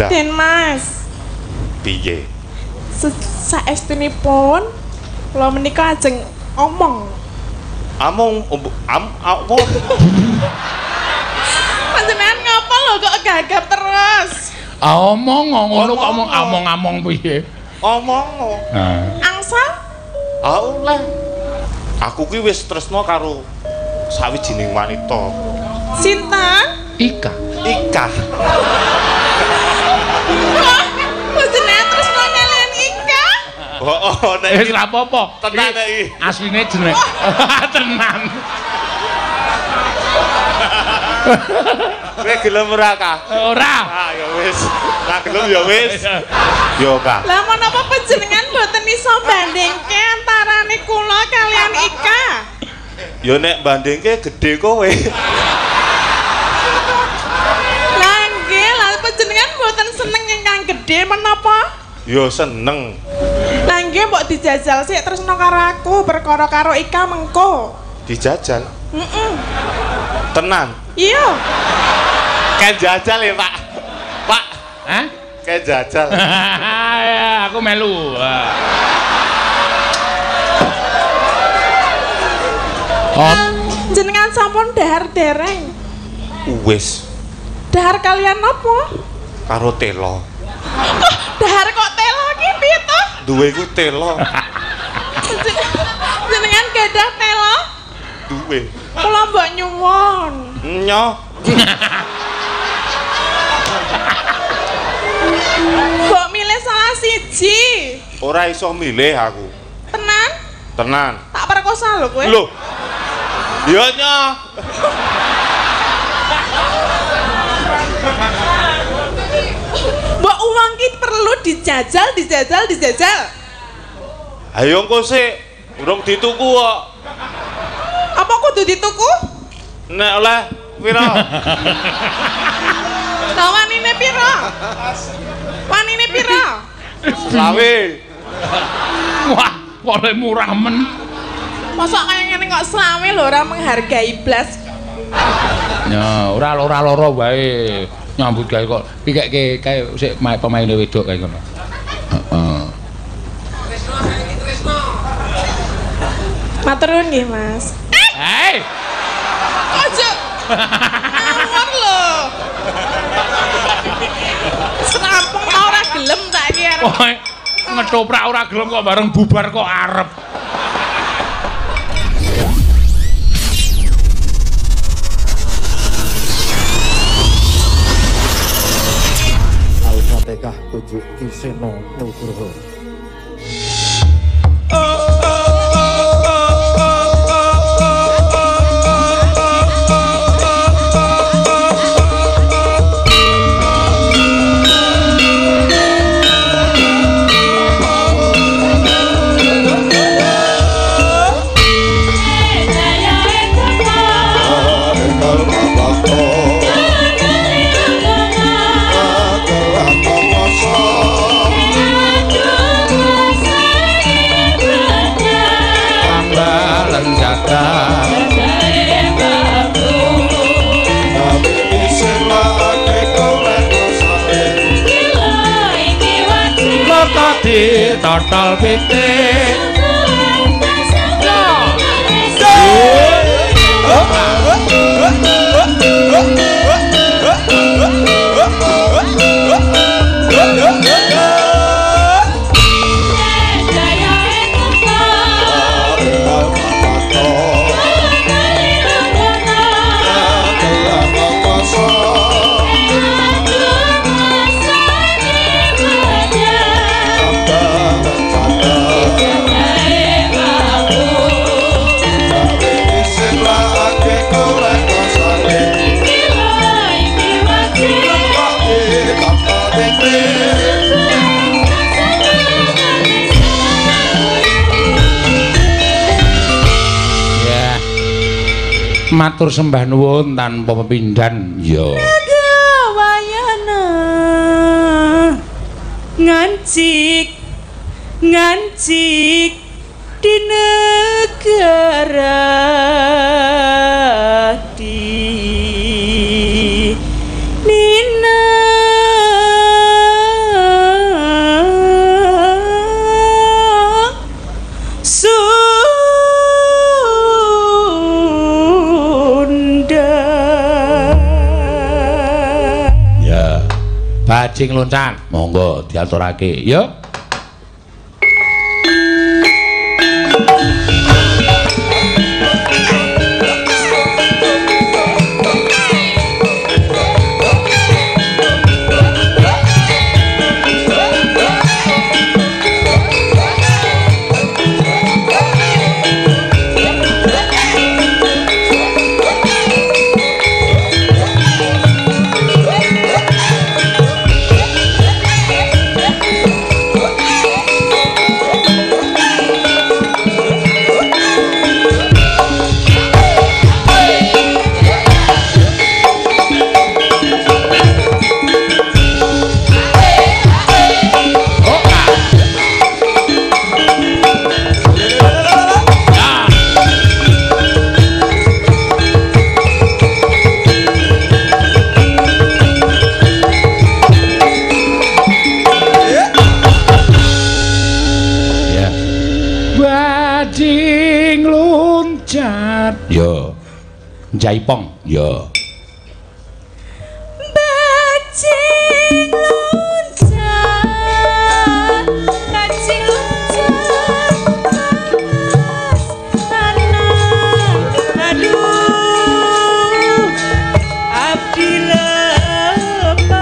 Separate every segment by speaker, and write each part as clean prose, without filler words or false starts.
Speaker 1: Den Mas.
Speaker 2: Piye?
Speaker 1: Saestunipun kula menika ajeng omong.
Speaker 2: Apa?
Speaker 1: Panjenengan ngapa lho kok gagap terus?
Speaker 3: Omong ngono kok omong piye?
Speaker 2: Omong.
Speaker 1: Angsal?
Speaker 2: Oleh. Aku ki wis tresna karo sawijining wanita.
Speaker 1: Sinten?
Speaker 3: Ika.
Speaker 1: Panjenengan tresna kalian Ika?
Speaker 2: Oh, nek
Speaker 3: Wis ora apa-apa.
Speaker 2: tenan nek iki.
Speaker 3: Asline jeneng. Tenan.
Speaker 2: Kowe gelem ora, Kak?
Speaker 3: Ora.
Speaker 2: Ah, ya wis. Ora gelem ya wis. Yo, Kak.
Speaker 1: Lah menapa panjenengan mboten iso bandingke antarane kula kalian Ika?
Speaker 2: Yo nek bandingke gedhe kowe.
Speaker 1: Lah nggih, lah panjenengan mboten seneng ingkang gedhe menapa?
Speaker 2: Yo seneng.
Speaker 1: Lah nggih mbok dijajal sik tresno karo aku perkara karo Ika mengko.
Speaker 2: Dijajal. Tenan.
Speaker 1: Iya.
Speaker 2: Kayak jajal ya, Pak. Pak.
Speaker 3: Hah?
Speaker 2: Kayak jajal.
Speaker 3: Ya, aku melu.
Speaker 1: Jenengan sampun dahar dereng.
Speaker 2: Wis
Speaker 1: Dahar kalian apa?
Speaker 2: karo telo.
Speaker 1: Dahar kok telo ki piye to?
Speaker 2: Duwe ku telo.
Speaker 1: Jenengan gadah telo?
Speaker 2: Duwe.
Speaker 1: Kula mbok nyuwun.
Speaker 2: Nyo.
Speaker 1: Mbok milih salah siji.
Speaker 2: Ora iso milih aku. Tenan.
Speaker 1: Tak perkosa lho kowe.
Speaker 2: Lho. Ya nyo.
Speaker 1: Mbok uang ki perlu dijajal.
Speaker 2: Ayo engko sik, urung dituku kok.
Speaker 1: Apa kudu dituku?
Speaker 2: Nek oleh pira?
Speaker 1: Lah wanine pira? Wanine pira?
Speaker 2: Lawe.
Speaker 3: Wah, kok murah men.
Speaker 1: Mosok kaya ngene kok selawe lho ora menghargai blas.
Speaker 3: Ya, ora loro wae. Nyambut gawe kok pikeke kae sik pemain wedok kae ngono. Heeh.
Speaker 1: Matur nuwun nggih, Mas.
Speaker 3: Hei.
Speaker 1: Ojo. Ngawur lho. Serampung ora gelem tak iki arep.
Speaker 3: Kowe ngetoprak ora gelem kok bareng bubar kok arep.
Speaker 4: Al-Fatihah tujuh Kiseno Nugroho.
Speaker 3: Total pitik matur sembah nuwun tanpa pepindhan ya
Speaker 1: Wayana ngancik di negara di Nina
Speaker 3: Bajing loncat. Monggo diaturake, ya. Yo. Jaipong, yo.
Speaker 1: Bajing loncat, bajing loncat, tanah, aduh, abdi lepat,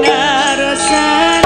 Speaker 1: darosan.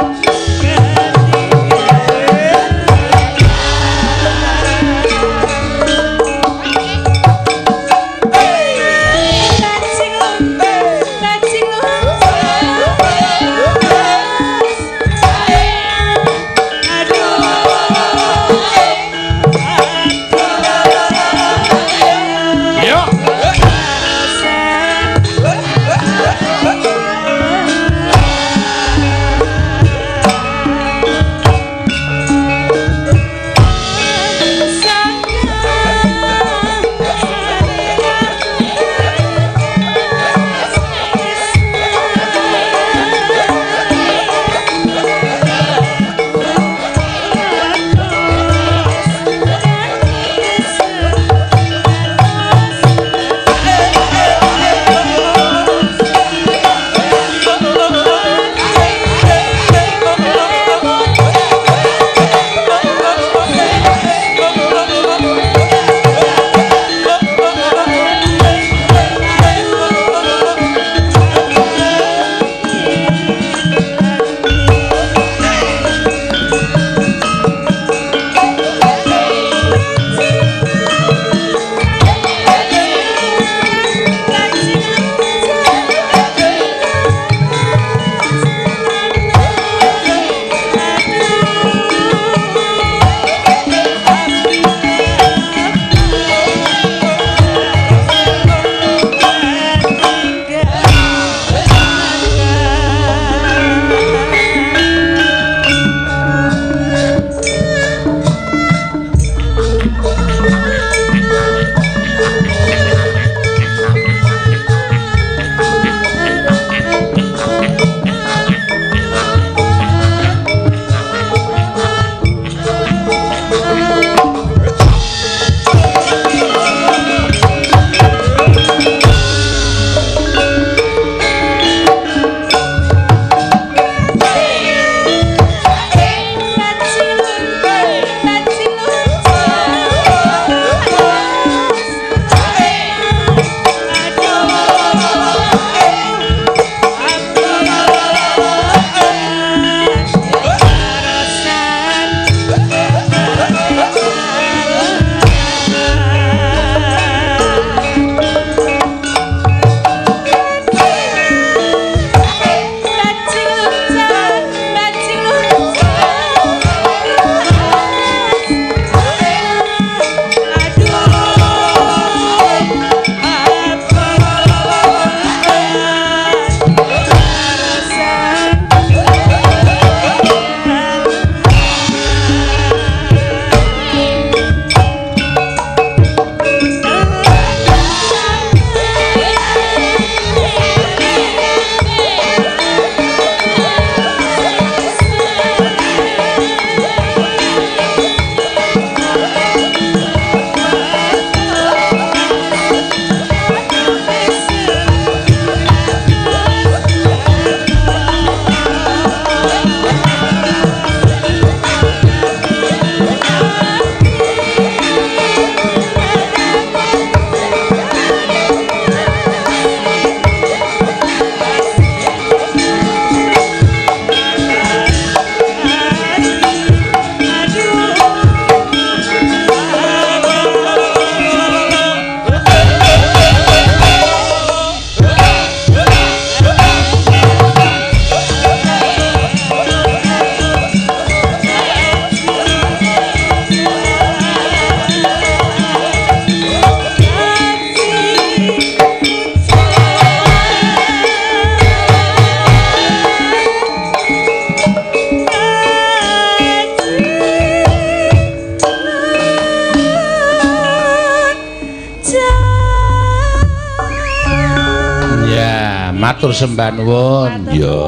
Speaker 3: Matur sembah nuwun. Ya.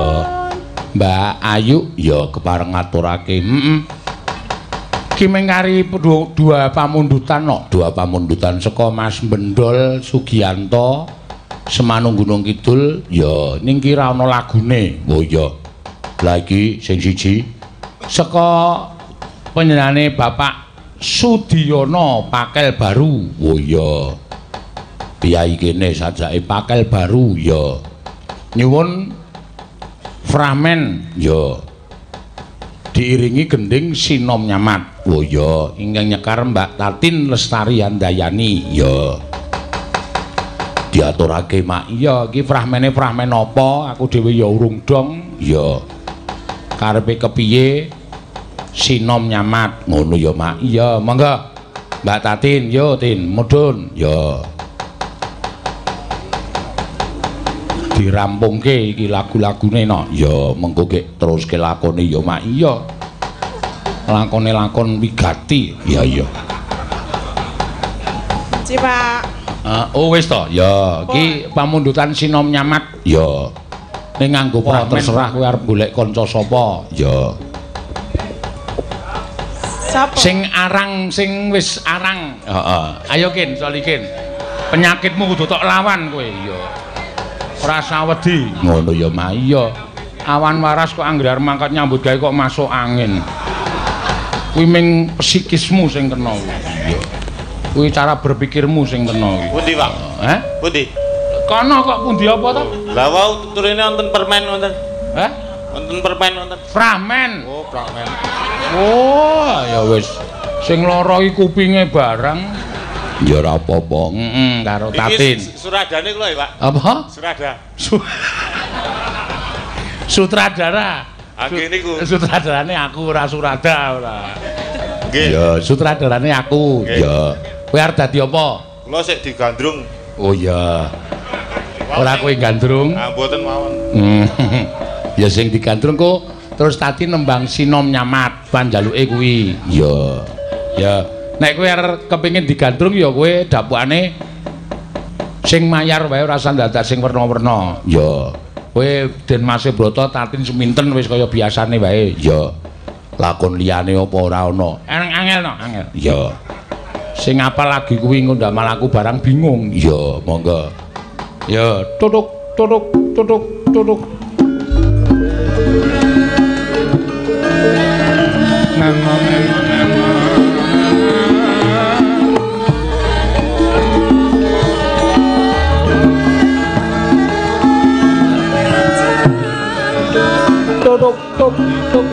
Speaker 3: Mbak Ayu ya kepareng ngaturake. Ki mengkari dua pamundutan dua pamundutan saka Mas Bendol Sugiyanto Semanung Gunung Kidul ya ning kira ana lagune. Oh ya. Lagi sing siji saka panjenengane Bapak Sudiyono Pakel Baru. Oh ya. Piyai kene sajake Pakel Baru ya. Nyuwun Framen ya. Diiringi gending Sinom Nyamat. Oh ya, ingkang nyekar Mbak Tatin Lestari Handayani ya. Diaturake Mak. Iya, iki fragmene fragmen apa? Aku dhewe ya urung dong. Ya. Karepe kepiye? Sinom Nyamat. Ngono ya, Mak. Iya, monggo. Mbak Tatin, yo Tin, mudhun. Ya. Dirampungke iki lagu-lagune no. Ya, mengko gek teruske lakone ya, Mak. Iya. Lakone lakon wigati. Iya, iya.
Speaker 1: Ci, Pak.
Speaker 3: Oh wis to. Ya, iki pamundutan Sinom Nyamat. Ya. Ning nganggo apa terserah kowe arep golek kanca sapa. Ya.
Speaker 1: Sapa?
Speaker 3: Sing arang, sing wis arang. Heeh. Ayo Kin, solikin. Penyakitmu kudu tok lawan kowe. Ya. Ora usah wedi. Ngono ya, Mak. Iya. Awan waras kok anggere mangkat nyambut gawe kok masuk angin. Kuwi ming psikismu sing kena. Iya. Kuwi cara berpikirmu sing kena kuwi.
Speaker 2: Pundi, Pak?
Speaker 3: Heh?
Speaker 2: Pundi?
Speaker 3: Kono kok pundi apa to?
Speaker 2: Lah wau turune wonten permen wonten.
Speaker 3: Heh?
Speaker 2: Wonten permen wonten.
Speaker 3: Framen.
Speaker 2: Oh, permen.
Speaker 3: Oh, ya wis. Sing lara iki kupinge barang. Ya ora apa-apa. Karo Tatin.
Speaker 2: Iki suradane kula ya, Pak.
Speaker 3: Apa?
Speaker 2: Surada.
Speaker 3: Sutradara.
Speaker 2: Nggih niku.
Speaker 3: Sutradarane aku ora surada ora.
Speaker 2: Nggih.
Speaker 3: Ya, sutradarane aku. Ya. Kowe arep dadi apa?
Speaker 2: Kula sik digandrung.
Speaker 3: Oh iya. Ora kowe gandrung.
Speaker 2: Ah, mboten mawon.
Speaker 3: Ya sing digandrung kok terus tadi nembang Sinom Nyamat panjaluke kuwi. Ya. Ya. Nek kowe arep kepengin digandrung ya kowe dapukane sing mayar wae ora usah dadak sing werna-werna. Ya. Kowe Den Mas Broto Tatin seminten wis kaya biasane wae. Ya. Lakon liyane apa ora ana. Angel no, angel. Ya. Sing apal lagi kuwi ngundamel aku barang bingung. Ya, monggo. Ya, tutuk tutuk tutuk tutuk. Nano nano nano. Tutuk tutuk tutuk.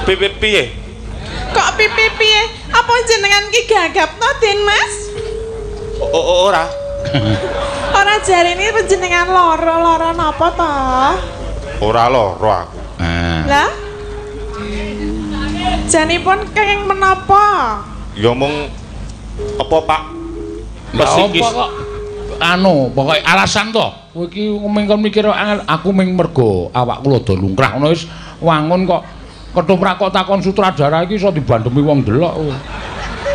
Speaker 2: Piye?
Speaker 1: Kok piye? Apa jenengan ki gagap to, Den Mas?
Speaker 2: Ora.
Speaker 1: Ora jarine panjenengan lara napa to?
Speaker 2: Ora lara aku.
Speaker 1: Lah? Janipun kenging menapa?
Speaker 2: Ya mung apa, Pak?
Speaker 3: Psikis. Apa kok anu, pokoke alasan to. Kowe iki mengkon mikir angel, aku ming mergo awakku lho do lungkrah ngono wis wangun kok ketoprak kok takon sutradara iki iso dibandemi wong delok.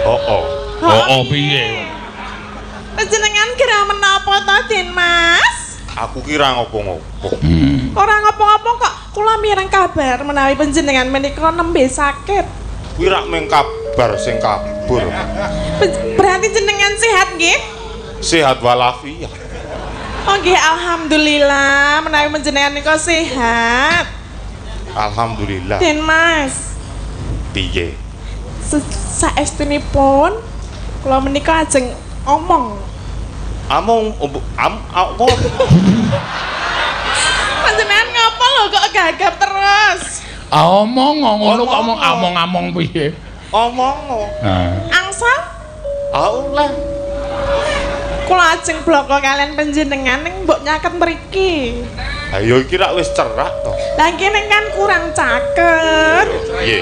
Speaker 3: Oh, piye?
Speaker 1: Panjenengan kira menapa to, Den Mas?
Speaker 2: Aku kira ngopo-ngopo.
Speaker 1: Ora ngopo-ngopo kok kula mireng kabar menawi panjenengan menika nembe sakit.
Speaker 2: Kuwi rak mung kabar sing kabur.
Speaker 1: Berarti jenengan sehat nggih?
Speaker 2: Sehat walafiat.
Speaker 1: Oh nggih, alhamdulillah menawi panjenengan nika sehat.
Speaker 2: Alhamdulillah.
Speaker 1: Den Mas.
Speaker 2: Piye?
Speaker 1: Saestunipun kula menika ajeng omong.
Speaker 2: Apa?
Speaker 1: Panjenengan ngapa lho kok gagap terus?
Speaker 3: Omong ngono kok omong piye?
Speaker 2: Omong.
Speaker 1: Angsal?
Speaker 2: Allah.
Speaker 1: Kula ajeng bloko kalian panjenengan ning mbok nyaket mriki.
Speaker 2: Ayo iki rak wis cerak to.
Speaker 1: Lah kene kan kurang caket.
Speaker 2: Piye?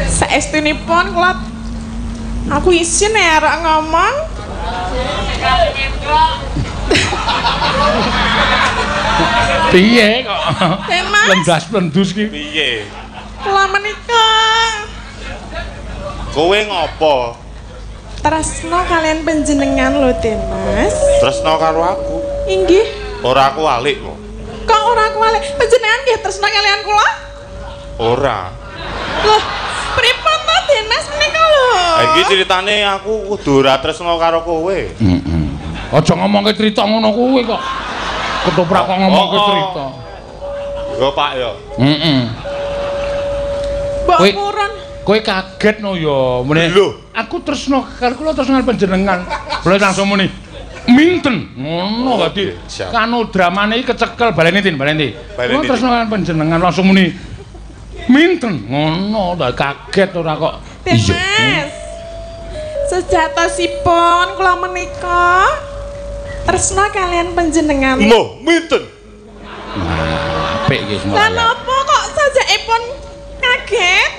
Speaker 1: Saestunipun kula aku isin ya arek ngomong.
Speaker 3: Piye kok?
Speaker 1: Den Mas.
Speaker 3: Lendas-lendus ki.
Speaker 2: Piye?
Speaker 1: Kula menika
Speaker 2: Kowe ngopo?
Speaker 1: tresno kalian panjenengan lho, Den Mas.
Speaker 2: Tresno karo aku.
Speaker 1: Inggih.
Speaker 2: Ora aku alik kok.
Speaker 1: Kok ora kuwale? Panjenengan nggih tresno kalian kula?
Speaker 2: Ora.
Speaker 1: Loh, pripun to Den Mas menika lho?
Speaker 2: Iki ceritane aku kudu ora tresno karo kowe.
Speaker 3: Aja ngomongke cerita ngono kuwi kok. Ketoprak kok ngomongke cerita.
Speaker 2: Yo Pak yo.
Speaker 1: Mbok
Speaker 3: Kowe-
Speaker 1: purun.
Speaker 3: Kowe kaget no ya. Mene
Speaker 2: Lho.
Speaker 3: aku tresno karo kula tresno panjenengan. Boleh langsung muni. Minten ngono dadi
Speaker 2: Siap.
Speaker 3: kanu dramane iki kecekel baleni Tin, baleni.
Speaker 2: Baleni,
Speaker 3: Kula tresno karo panjenengan langsung muni. Minten ngono ta kaget ora kok.
Speaker 1: Den Mas. Sejatosipun kula menika tresno kalian panjenengan.
Speaker 2: Mo, minten.
Speaker 3: Apik iki semua.
Speaker 1: Lah napa kok sajakipun kaget?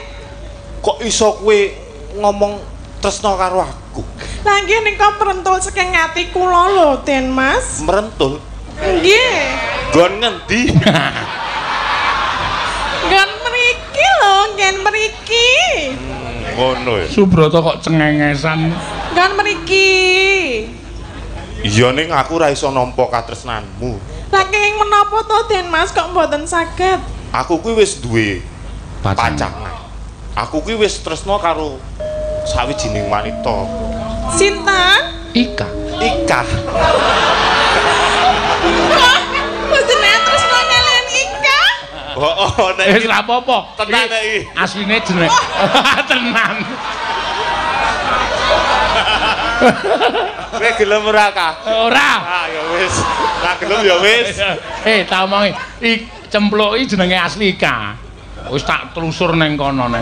Speaker 2: Kok iso kowe ngomong tresno karo aku?
Speaker 1: Lah nggih nika merentul saking ati kula lho, Den Mas.
Speaker 2: Merentul.
Speaker 1: Nggih.
Speaker 2: Gon ngendi?
Speaker 1: Nggon mriki lho, nggen mriki.
Speaker 2: Ngono ya.
Speaker 3: Subrata kok cengengesan.
Speaker 1: Nggon mriki.
Speaker 2: Iya ning aku ora iso nampa katresnanmu.
Speaker 1: Lah kenging menapa to, Den Mas, kok mboten saged?
Speaker 2: Aku kuwi wis duwe pacangan. Aku kuwi wis tresno karo sawijining wanita.
Speaker 1: Sinten?
Speaker 3: Ika.
Speaker 2: Ika.
Speaker 1: Kok panjenengan tresno kalian Ika?
Speaker 2: Oh, nek
Speaker 3: Wis
Speaker 2: iki
Speaker 3: ora apa-apa.
Speaker 2: tenan nek iki.
Speaker 3: Asline jeneng. Tenan.
Speaker 2: Kowe gelem ora ka?
Speaker 3: Ora.
Speaker 2: Ah ya wis. Ora gelem ya wis.
Speaker 3: Tak omongi, cempluki jenenge asli Ika. Wis tak telusur ning kono ning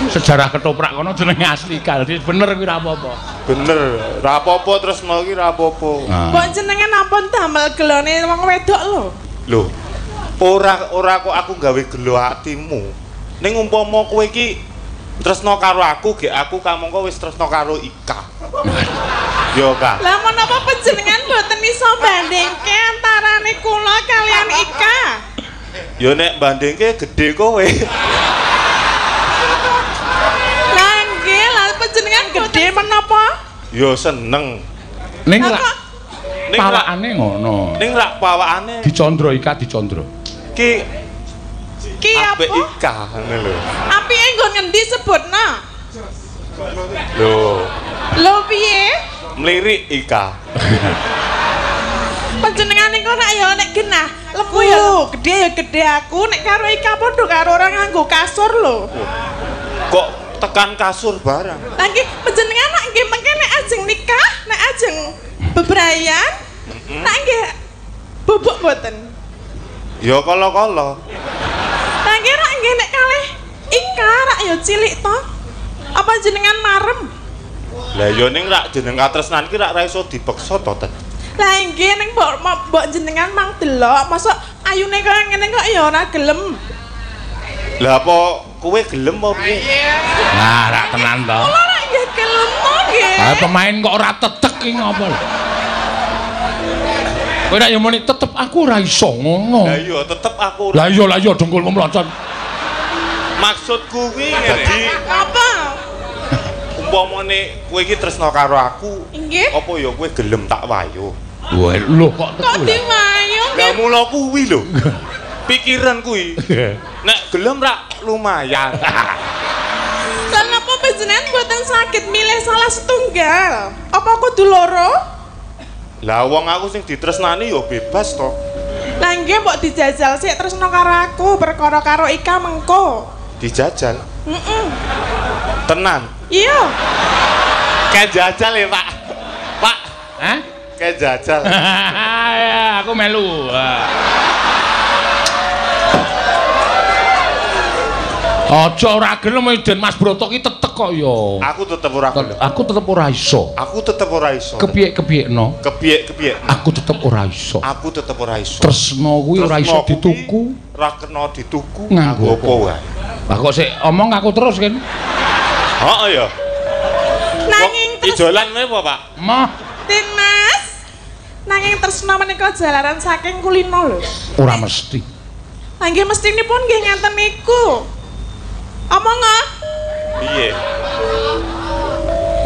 Speaker 3: sejarah ketoprak kono jenenge asli Ika. Dadi bener kuwi ora apa-apa.
Speaker 2: Bener, ora apa-apa tresno iki ora apa-apa.
Speaker 1: Mbok jenengan ampun damel gelone wong wedok lho.
Speaker 2: Lho, ora kok aku gawe gelo atimu. Ning umpama kowe iki tresno karo aku, gek aku kamangka wis tresno karo Ika. Yo Kak.
Speaker 1: Lah menapa panjenengan mboten iso bandingke antarane kula kalian Ika?
Speaker 2: Yo nek bandingke gedhe kowe.
Speaker 1: Lah nggih, lah panjenengan gedhe menapa?
Speaker 2: Yo seneng.
Speaker 3: Ning
Speaker 1: Lah
Speaker 3: lak
Speaker 1: kok
Speaker 2: Ning rak
Speaker 3: pawakane ngono.
Speaker 2: ning rak pawakane
Speaker 3: Dicondro Ika dicondro.
Speaker 2: ki
Speaker 1: ki apa?
Speaker 2: apik Ika ngene lho.
Speaker 1: Apike nggon ngendi sebutna?
Speaker 2: Lho,
Speaker 1: Lho piye?
Speaker 2: mlirik Ika.
Speaker 1: Panjenengan niku nek ya nek genah, lembu ya gedhe ya gedhe aku, nek karo Ika padha karo ora nganggo kasur lho.
Speaker 2: Kok tekan kasur barang.
Speaker 1: Lah nggih panjenengan nek nggih mengke nek ajeng nikah, nek ajeng bebrayan, nek nggih bubuk mboten.
Speaker 2: Ya kala-kala.
Speaker 1: Lah nggih nek nggih nek kalih Ika rak ya cilik to. Apa jenengan marem?
Speaker 2: Lah ya ning rak jeneng katresnan ki rak ra iso dipeksa to, Ten.
Speaker 1: Lah nggih ning mbok jenengan mang delok, mosok ayune kaya ngene kok ya ora gelem.
Speaker 2: Lah apa kowe gelem apa piye?
Speaker 3: Nah, rak tenan to.
Speaker 1: Kula rak nggih gelem to nggih.
Speaker 3: Ah pemain kok ora tetek iki ngopo lho. Kowe nek yo muni tetep aku ora iso ngono.
Speaker 2: Lah iya tetep aku.
Speaker 3: Lah iya dengkulmu mlocot.
Speaker 2: Maksudku kuwi dadi
Speaker 1: Apa?
Speaker 2: umpamane kowe iki tresno karo aku,
Speaker 1: Nggih.
Speaker 2: apa ya kowe gelem tak wayo?
Speaker 3: Wah, lho kok
Speaker 1: Kok
Speaker 3: teku.
Speaker 1: diwayu
Speaker 2: Lah
Speaker 1: nggih?
Speaker 2: mula kuwi lho. Pikiran kuwi. Nek gelem rak lumayan.
Speaker 1: Lah napa panjenengan mboten saged milih salah setunggal? Apa kudu loro?
Speaker 2: Lah wong aku sing ditresnani ya bebas to.
Speaker 1: Lah nggih mbok dijajal sik tresno karo aku perkara karo Ika mengko.
Speaker 2: Dijajal.
Speaker 1: Heeh.
Speaker 2: Tenan.
Speaker 1: Iya.
Speaker 2: Kayak jajal ya, Pak. Pak,
Speaker 3: Hah?
Speaker 2: kayak jajal.
Speaker 3: Ya, aku melu. Aja ora gelem Den Mas Broto ki tetek kok ya.
Speaker 2: Aku tetep ora gelem.
Speaker 3: Aku tetep ora iso.
Speaker 2: Aku tetep ora iso.
Speaker 3: Kepiye-kepiyekno.
Speaker 2: Kepiye-kepiye.
Speaker 3: Aku tetep ora iso.
Speaker 2: Aku tetep ora iso.
Speaker 3: Tresno kuwi ora iso
Speaker 2: Tresno kuwi
Speaker 3: dituku.
Speaker 2: Ora kena dituku
Speaker 3: Nganggo
Speaker 2: nganggo apa wae.
Speaker 3: Lah kok sik omong aku terus kan.
Speaker 2: Heeh ya.
Speaker 1: Nanging terus
Speaker 2: Ijolan wae apa, Pak?
Speaker 3: Mah
Speaker 1: Den Mas. Nanging tresno menika jalaran saking kulino lho.
Speaker 3: ora mesti.
Speaker 1: Lah nggih mestinipun nggih ngenten niku. Omong ah.
Speaker 2: Piye?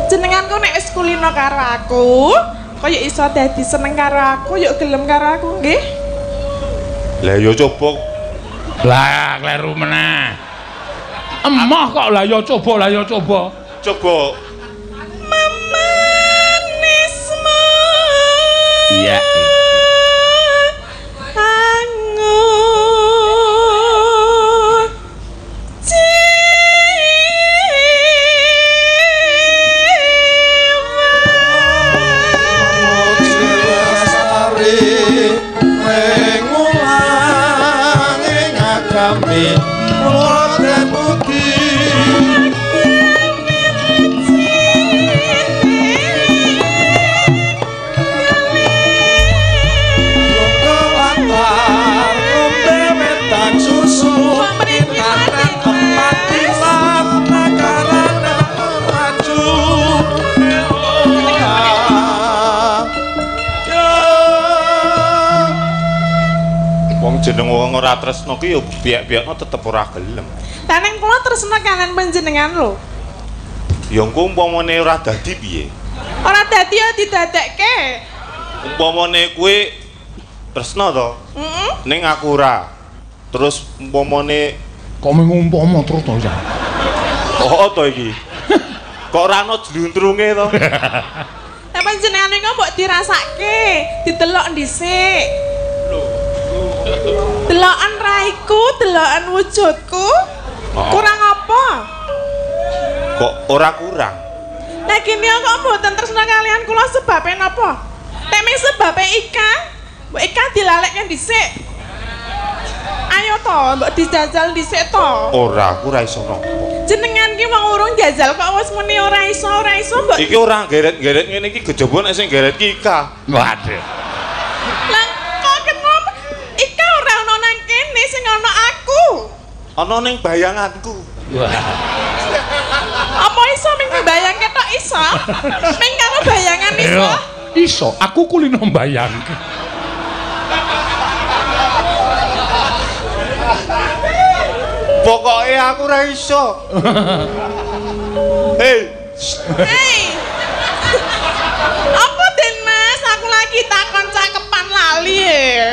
Speaker 1: Jenengan kok nek wis kulino karo aku, kaya iso dadi seneng karo aku, yuk gelem karo aku nggih.
Speaker 2: Lah ya coba.
Speaker 3: Lah kleru meneh. Emoh kok lah ya coba, lah ya coba.
Speaker 2: Coba.
Speaker 1: Mamanisme.
Speaker 3: Iya.
Speaker 2: Jeneng wong ora tresno ki ya biak-biakno tetep ora gelem.
Speaker 1: Lah ning kula tresna kalian panjenengan lho.
Speaker 2: Ya engko umpamane ora dadi piye?
Speaker 1: Ora dadi ya didadekke.
Speaker 2: Umpamane kowe tresno to?
Speaker 1: Heeh.
Speaker 2: Ning aku ora. Terus umpamane
Speaker 3: Kok ngumpama terus to ya.
Speaker 2: oh to iki. Kok ora ana jluntrunge to?
Speaker 1: Lah panjenengan niku mbok dirasake, didelok dhisik. Delokan raiku, delokan wujudku. Kurang apa?
Speaker 2: Kok ora kurang?
Speaker 1: Lah kene kok mboten tresna kalian kula sebabe napa? Nek ming sebabe Ika, mbok Ika dilalekke dhisik. Ayo to, mbok dijajal dhisik to.
Speaker 2: Ora, aku ora iso nopo.
Speaker 1: Jenengan ki wong urung jajal kok wis muni ora iso mbok.
Speaker 2: Iki ora geret-geret ngene iki kejaba nek sing geret ki Ika.
Speaker 3: Waduh.
Speaker 1: Lah kok kenapa Ika ora ono nang kene sing ono aku.
Speaker 2: Ana ning bayanganku.
Speaker 3: Wah.
Speaker 1: Apa iso ming bayangke tok iso? Ming karo bayangan iso.
Speaker 3: Iso, aku kulino mbayangke.
Speaker 2: Pokoke aku ora iso. Hei.
Speaker 1: Hei. Apa Den Mas? Aku lagi takon cakepan lali ya.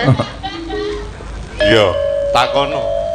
Speaker 2: Iya, takono.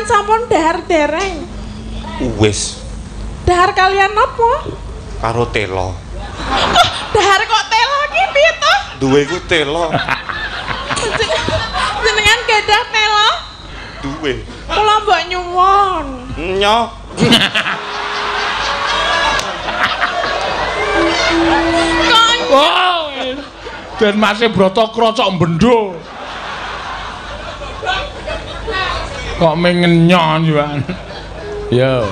Speaker 1: Sampun dahar dereng.
Speaker 2: Wis.
Speaker 1: Dahar kalian apa?
Speaker 2: Karo telo.
Speaker 1: Dahar kok telo iki piye to?
Speaker 2: Duwe ku telo.
Speaker 1: Jenengan gadah telo?
Speaker 2: Duwe.
Speaker 1: Kula mbok nyuwun.
Speaker 2: Nyo.
Speaker 3: Oh. Dan masih broto krocok bendo. Kok mengenyon Yuan. Yo.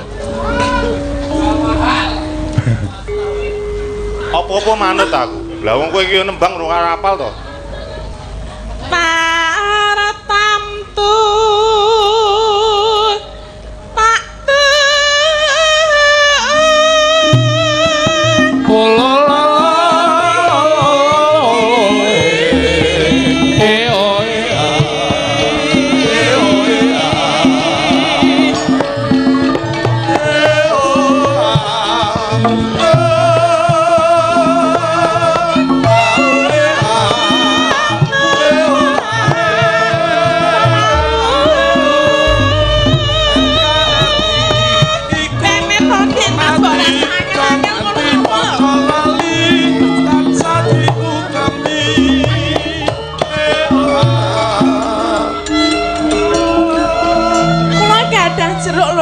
Speaker 2: Apa-apa manut aku. Lah wong kowe iki nembang ora hafal to.
Speaker 1: Para tamtu tak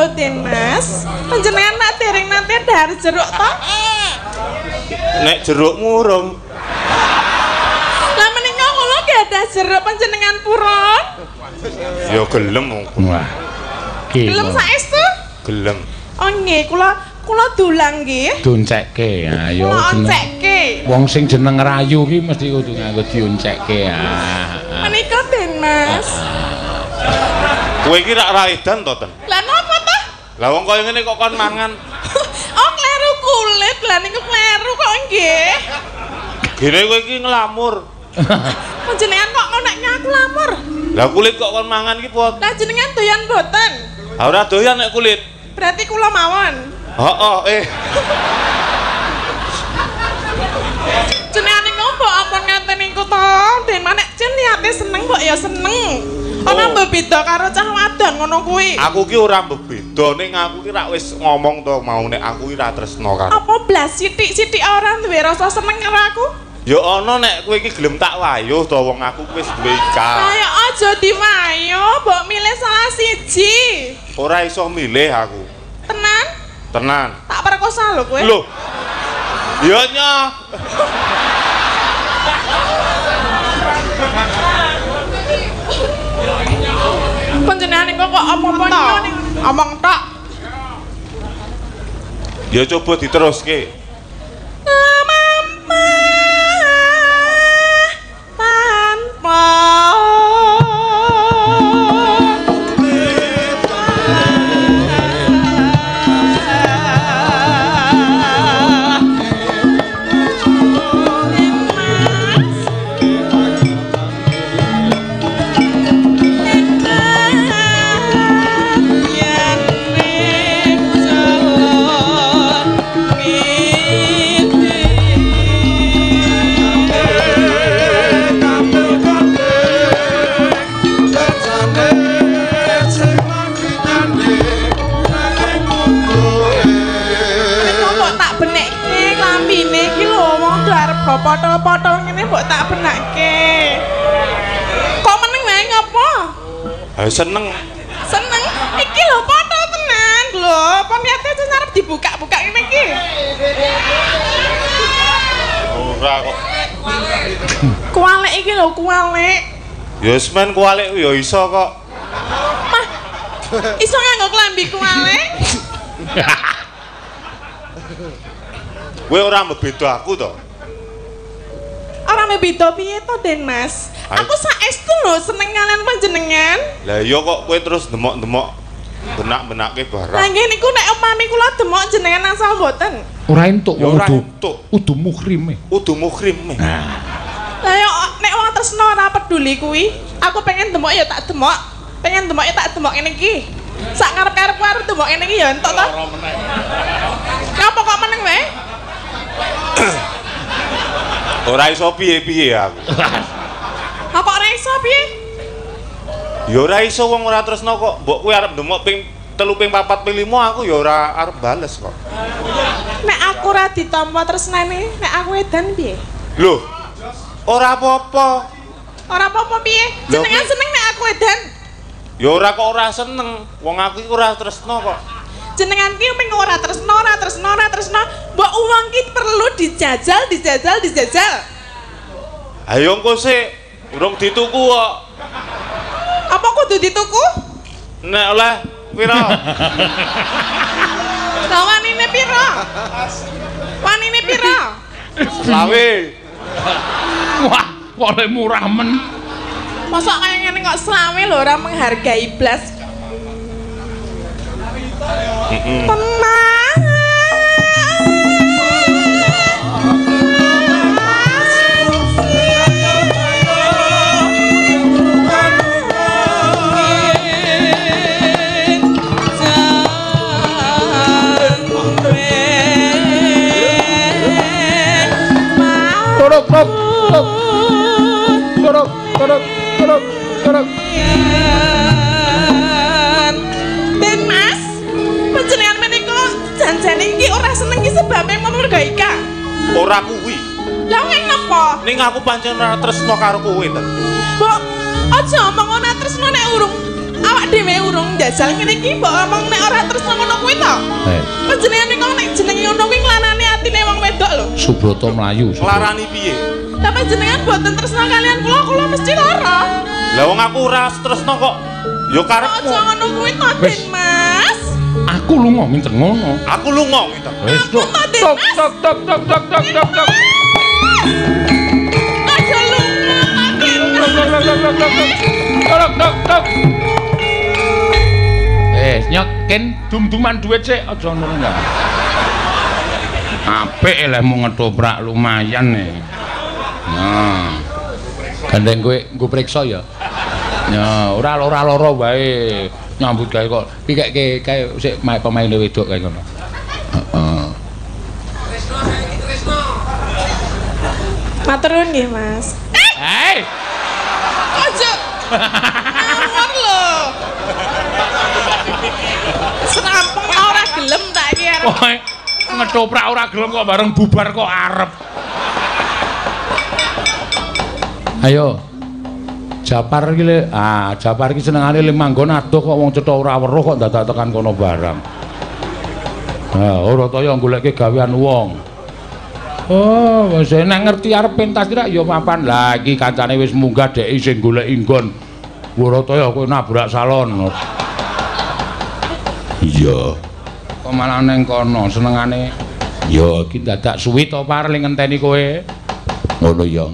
Speaker 1: lho Den Mas. Panjenengan nak dereng nate dahar jeruk to?
Speaker 2: Nek jeruk murung.
Speaker 1: Lah menika kula gadah jeruk panjenengan purun.
Speaker 2: Ya gelem.
Speaker 3: Wah.
Speaker 1: Gelem saestu?
Speaker 2: Gelem.
Speaker 1: Oh nggih, kula dulang nggih.
Speaker 3: Duncekke. Ayo
Speaker 1: Kula
Speaker 3: jeneng.
Speaker 1: oncekke.
Speaker 3: Wong sing jeneng rayu ki mesti kudu nganggo dioncekke.
Speaker 1: Menika Den Mas.
Speaker 2: Kowe iki rak ra edan to, Ten?
Speaker 1: Lah napa to?
Speaker 2: Lah wong kaya ngene kok kon mangan.
Speaker 1: Oh kleru kulit, lah niku kleru kok nggih.
Speaker 2: Gene kowe iki nglamur.
Speaker 1: Panjenengan kok ngoneknya aku lamur?
Speaker 2: Lah kulit kok kon mangan iki pot.
Speaker 1: Lah jenengan doyan boten?
Speaker 2: Ha ora doyan nek kulit.
Speaker 1: Berarti kula mawon.
Speaker 2: Heeh,
Speaker 1: Jenengan niku mbok ampun ngaten niku to, Den Mas nek jen niate seneng mbok ya seneng. Ana mbok beda karo cah wadon ngono kuwi.
Speaker 2: Aku ki ora beda ning aku ki rak wis ngomong to mau nek aku ki ra tresno karo.
Speaker 1: Apa blas sithik-sithik ora duwe rasa seneng karo aku?
Speaker 2: Ya ana nek kowe iki gelem tak wayuh to wong aku wis duwe ika.
Speaker 1: Ayo aja diwayo, mbok milih salah siji.
Speaker 2: Ora iso milih aku.
Speaker 1: Tenan?
Speaker 2: Tenan.
Speaker 1: Tak perkosa lho kowe.
Speaker 2: Lho. Ya nya.
Speaker 1: Panjenengan niku kok apa-apa to? Omong tok.
Speaker 2: Ya coba diteruske.
Speaker 1: Tanpa potol-potol ngene mbok tak benake. Kok meneng wae ngopo?
Speaker 2: Ha seneng.
Speaker 1: Seneng. Iki lho potol tenan lho. Apa niate wis arep dibuka-buka ngene iki?
Speaker 2: Ora kok.
Speaker 1: Kualek iki lho, kualek.
Speaker 2: Ya wis men kualek ya iso kok.
Speaker 1: Mah. Iso nganggo klambi kualek?
Speaker 2: Kowe ora mbeda aku to.
Speaker 1: Ora beda piye to Den Mas? Aku saestu lho seneng kalian panjenengan.
Speaker 2: Lah iya kok kowe terus demok-demok benak-benake barang.
Speaker 1: Lah nggih niku nek upami kula demok jenengan asal mboten.
Speaker 3: Ora entuk
Speaker 2: Ya ora entuk.
Speaker 3: Udu muhrim.
Speaker 2: Udu muhrim.
Speaker 1: Lah yo nek wong tresno ora peduli kuwi. Aku pengen demok ya tak demok. Pengen demok ya tak demok ngene iki. Sak ngarep-karepku arep demok ngene iki ya entuk to. Napa kok meneng wae?
Speaker 2: Ora iso piye-piye aku.
Speaker 1: Apa ora iso piye?
Speaker 2: Ya ora iso wong ora tresno kok. Mbok kowe arep ndemok ping 3 ping 4 ping 5 aku ya ora arep bales kok.
Speaker 1: Nek aku ora ditampa tresnane, nek aku edan piye?
Speaker 2: Lho. Ora apa-apa.
Speaker 1: Ora apa-apa piye? Jenengan seneng nek aku edan?
Speaker 2: Ya ora kok ora seneng. Wong aku iki ora tresno kok.
Speaker 1: Jenengan ki ping ora tresno. Mbok uang ki perlu dijajal.
Speaker 2: Ayo engko sik urung dituku kok.
Speaker 1: Apa kudu dituku?
Speaker 2: Nek oleh pira?
Speaker 1: Lah wanine pira? Wanine pira?
Speaker 2: Lawe.
Speaker 3: Wah, boleh murah men.
Speaker 1: Mosok kaya ngene kok selawe lho ora menghargai blas. Tenang. Den Mas, panjenengan menika janjane iki ora seneng ki sebabe menghargai Ika.
Speaker 2: Ora kuwi.
Speaker 1: Lah ngene napa?
Speaker 2: Ning aku pancen ora tresno karo kowe, Ten.
Speaker 1: Mbok aja omong ora tresno nek urung awak dhewe urung njajal ngene iki mbok omong nek ora tresno ngono kuwi to. Panjenengan kok nek jenenge ngono kuwi nglanani atine wong wedok lho.
Speaker 3: Subrata mlayu.
Speaker 2: Nglarani piye?
Speaker 1: Lah panjenengan boten tresno kalian kula mesti lara.
Speaker 2: Lah wong aku ora tresno kok. Ya karepmu.
Speaker 1: Aja ngono kuwi to, Den Mas.
Speaker 3: Aku lunga minten ngono.
Speaker 2: Aku lunga ngene.
Speaker 3: Wis tok. Tok tok tok tok tok tok tok tok.
Speaker 1: Aja lunga, Den Mas.
Speaker 3: Tok tok tok. Nyoken dum-duman dhuwit sik aja ngono ya. Apik lehmu ngetoprak lumayan nih. Nah. Gandeng kowe nggo priksa ya. Ya, ora lara wae. Nyambut gawe kok pikeke kae sik pemain wedok kae ngono. Heeh.
Speaker 1: Matur nuwun nggih, Mas.
Speaker 3: Hei.
Speaker 1: Aja. Ngawur lho. Serampung ora gelem tak iki arep.
Speaker 3: Kowe ngetoprak ora gelem kok bareng bubar kok arep. Ayo. Japar iki le, Japar iki senengane le manggon adoh kok wong cetha ora weruh kok dadak tekan kono barang. Ora toya goleke gawean wong. Oh, wis nek ngerti arep pentas kira ya mapan. Lah iki kancane wis munggah dhek sing goleki nggon. Ora toya kowe nabrak salon. Iya. Kok malah neng kono senengane. Ya iki dadak suwi to par ling ngenteni kowe. Ngono ya.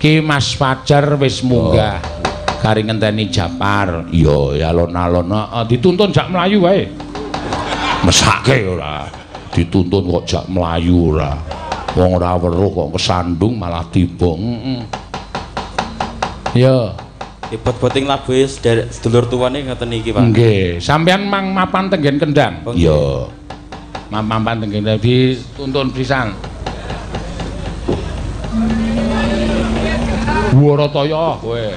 Speaker 3: Ki Mas Fajar wis munggah. Kari ngenteni Japar. Iya, alon-alon dituntun jak mlayu wae. Mesake ora. Dituntun kok jak mlayu ora. Wong ora weruh kok kesandung malah tiba. Ya.
Speaker 5: Ibot-boting labuhe sedulur tuwane ngoten iki, Pak.
Speaker 3: Nggih, sampeyan mang mapan tenggen kendang. Iya. Mapan tenggen dituntun pisan. Warataya kowe.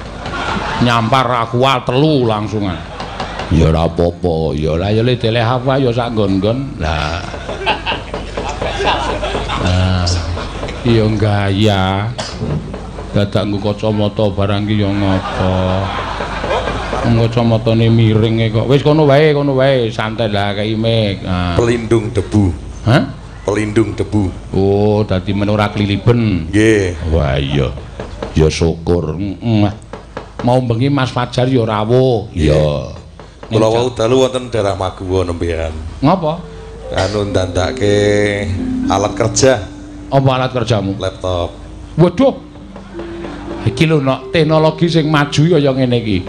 Speaker 3: Nyampar aku telu langsungan. Ya ora apa-apa, ya ora ya le deleh apa ya sak nggon-nggon. Lah. Iya gaya. Dadak nggo kacamata barang ki ya ngopo. Kacamatane miring kok. Wis kono wae, santai lah kaime.
Speaker 6: Pelindung debu.
Speaker 3: Hah?
Speaker 6: Pelindung debu.
Speaker 3: Oh, dadi men ora kliliben.
Speaker 6: Nggih.
Speaker 3: Wah iya. Ya syukur. Mau bengi Mas Fajar ya rawuh. Iya.
Speaker 6: Kula wau dalu wonten daerah Maguwo nembean.
Speaker 3: Ngapa?
Speaker 6: Anu ndandake alat kerja.
Speaker 3: Apa alat kerjamu?
Speaker 6: Laptop.
Speaker 3: Waduh. Iki lho nok teknologi sing maju kaya ngene iki.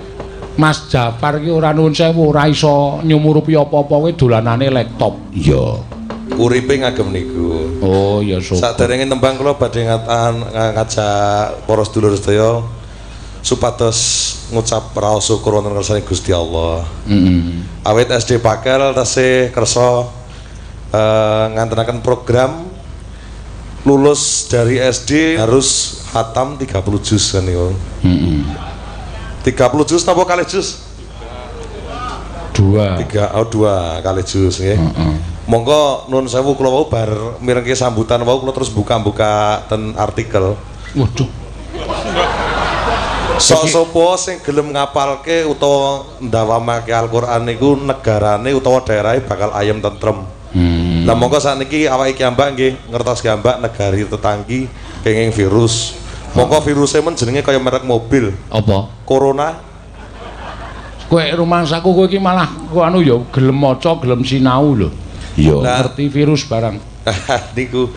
Speaker 3: Mas Jafar iki ora nuwun sewu ora iso nyumurupi apa-apa kowe dolanane laptop. Iya.
Speaker 6: Uripe ngagem niku.
Speaker 3: Oh, ya syukur.
Speaker 6: Saderenge tembang kula badhe ngajak para sedulur sedaya supados ngucap raos syukur wonten kersane Gusti Allah. Awit SD Pakel tasih kersa ngantenaken program lulus dari SD harus khatam 30 juz kan niku. 30 juz napa kali juz? 2 kali juz nggih. Monggo nuwun sewu kula wau bar mirengke sambutan wau kula terus buka-buka ten artikel.
Speaker 3: Waduh.
Speaker 6: Sok sapa sing gelem ngapalke utawa ndawamake Al-Qur'an niku negarane utawa daerahe bakal ayem tentrem. Lah monggo sakniki awake iki ambak nggih ngertos gambak negari tetanggi kenging virus. Monggo virusé men jenenge kaya merek mobil.
Speaker 3: Apa?
Speaker 6: Corona.
Speaker 3: Kowe rumangsaku kowe iki malah anu ya gelem maca, gelem sinau lho. Iya, ngerti virus barang.
Speaker 6: Niku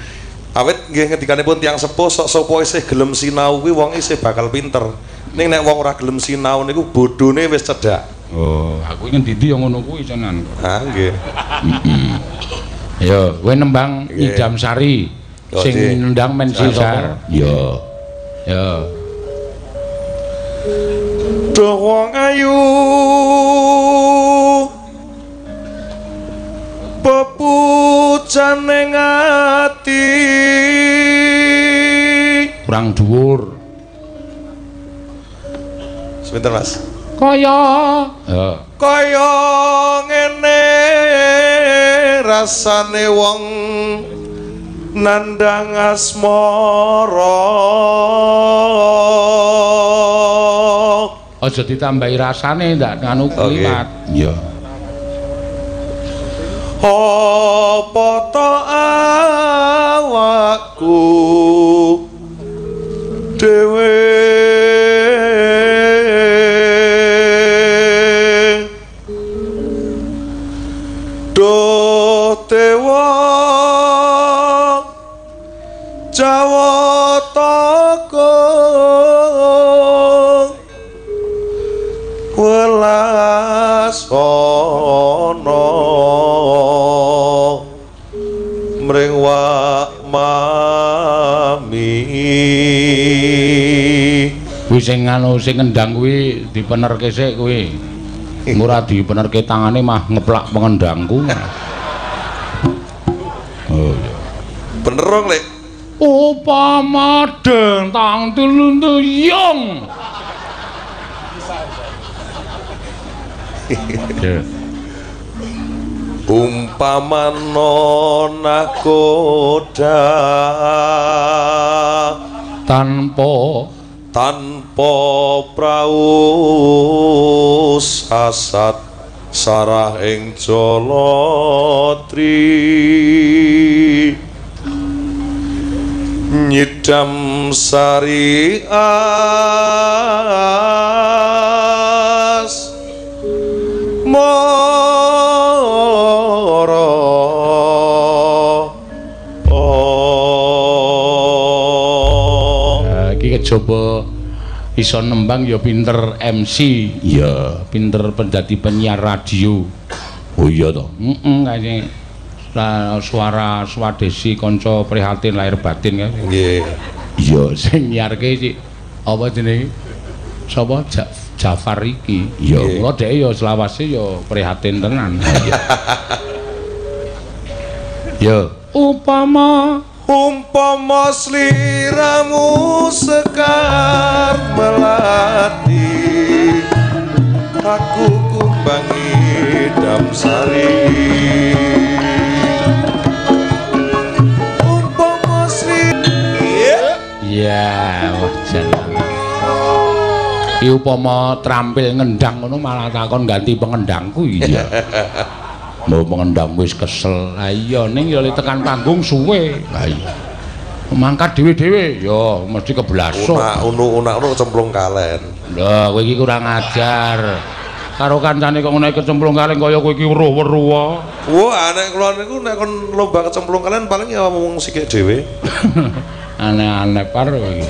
Speaker 6: awit nggih ngendikanipun tiyang sepuh sok sapa isih gelem sinau kuwi wong isih bakal pinter. Ning nek wong ora gelem sinau niku bodhone wis cedhak.
Speaker 3: Oh, aku ngendi-endi ya ngono kuwi tenan.
Speaker 6: Nggih.
Speaker 3: Ya, kowe nembang Idam Sari sing nendang Men Sisar. Ya. Ya.
Speaker 6: Duh wong ayu pepujane ngati
Speaker 3: kurang dhuwur.
Speaker 6: Sebentar Mas.
Speaker 3: Kaya
Speaker 6: ngene rasane wong nandang asmara
Speaker 3: Aja ditambahi rasane ndak nganu kliwat. Iya.
Speaker 6: Apa ta awakku dhewe do tewa jawata welas ana mring wak mami
Speaker 3: kuwi sing anu sing ngendang kuwi dipenerke sik kuwi ora dipenerke tangane mah ngeplak pengendangku. Oh iya
Speaker 6: bener rong lek
Speaker 3: upama dentang tulunduyung. Ya.
Speaker 6: Umpama nakoda tanpa praus asat sarah ing Jalatri nyidam sari as mara
Speaker 3: iki kejaba iso nembang ya pinter MC ya pinter pendadi penyiar radio. Oh iya to kayaknya suara swadesi kanca prihatin lahir batin kan
Speaker 6: nggih
Speaker 3: iya sing nyiarke iki apa jenenge sapa Jafar iki ya kula dhek ya selawase ya prihatin tenan. Ya umpama
Speaker 6: sliramu sekar melati aku kumbangi damsari umpama
Speaker 3: ya wah jalan iki upama trampil ngendang ngono malah takon ganti pengendangku iya. Mau pengendang wis kesel. Lah iya ning ya tekan panggung suwe. Lah iya. Mangkat dhewe-dhewe ya mesti keblaso.
Speaker 6: Unak-unak cemplung kalen.
Speaker 3: Lha kowe iki kurang ajar. Karo kancane kok ngono kecemplung kalen kaya kowe iki weruh-weruh.
Speaker 6: Wah, nek kula niku nek kon lomba kecemplung kalen paling ya ngomong sikik dhewe.
Speaker 3: Aneh-aneh par kowe iki.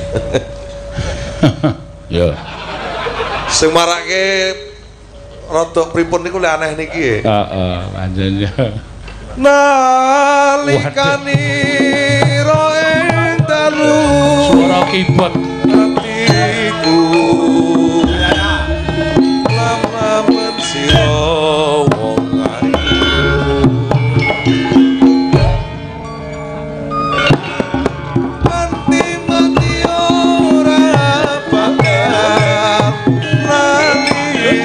Speaker 3: Ya.
Speaker 6: Sing marake rada pripun niku lek aneh niki.
Speaker 3: Heeh, pancen ya.
Speaker 6: Nalikani ro ing dalu
Speaker 3: suara keyboard
Speaker 6: atiku lam-lamen sira wong ayu mati ora bakal lali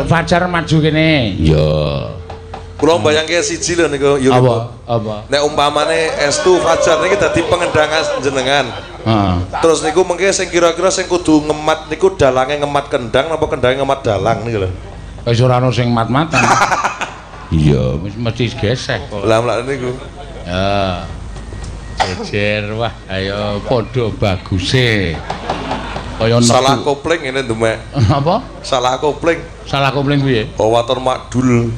Speaker 3: Fajar maju kene. Ya.
Speaker 6: Kula mbayangke siji lho niku yo.
Speaker 3: Apa?
Speaker 6: Nek umpamane Estu Fajar niki dadi pengendang jenengan.
Speaker 3: Heeh.
Speaker 6: Terus niku mengke sing kira-kira sing kudu ngemat niku dalange ngemat kendang napa kendange ngemat dalang niku lho.
Speaker 3: Wis ora ono sing mat-matan. Iya, mesti gesek kok.
Speaker 6: Lah niku.
Speaker 3: Ya. Jejer wah, ayo padha baguse. Kaya
Speaker 6: salah kopling ngene ndemek.
Speaker 3: Apa?
Speaker 6: Salah kopling.
Speaker 3: Salah kopling piye?
Speaker 6: Waton makdul.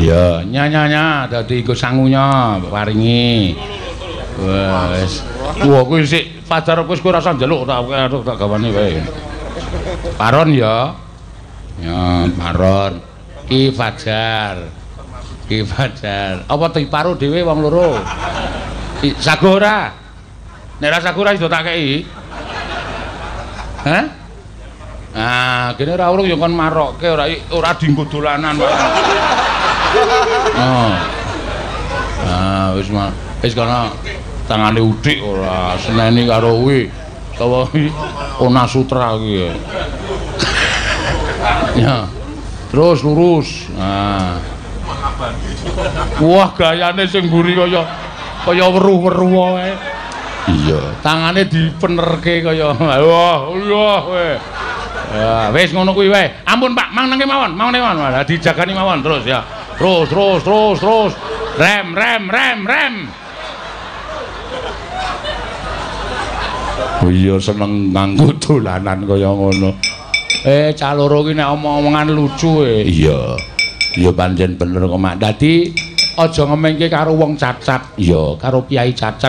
Speaker 3: Ya, nyanya dadi iku sangunya paringi. Wes. Wah, kuwi sik Fajar wis kowe rasa njaluk tak gawane wae. Paron ya. Ya, paron. Ki Fajar. Apa diparu dhewe wong loro? Sago ora? Nek ra sago ora iso tak kei. Hah? Ah, kene ora urung ya kon marokke ora dienggo dolanan wae. Oh. Ah, wis kana tangane udik ora seneni karo kuwi. Utawa Ona Sutra kuwi. Ya. Terus lurus. Nah. Wah, gayane sing mburi kaya weruh-weruh wae. Iya, tangane dipenerke kaya wah kowe. Ya, wis ngono kuwi wae. Ampun Pak, mang nengke mawon. Lah dijagani mawon terus ya. Terus. Rem. Oh iya seneng nganggo dolanan kaya ngono. Caloro ki nek omong-omongan lucu Iya. Ya pancen bener kok Mak. Dadi aja ngemengke karo wong cacat. Ya, karo piyai cacat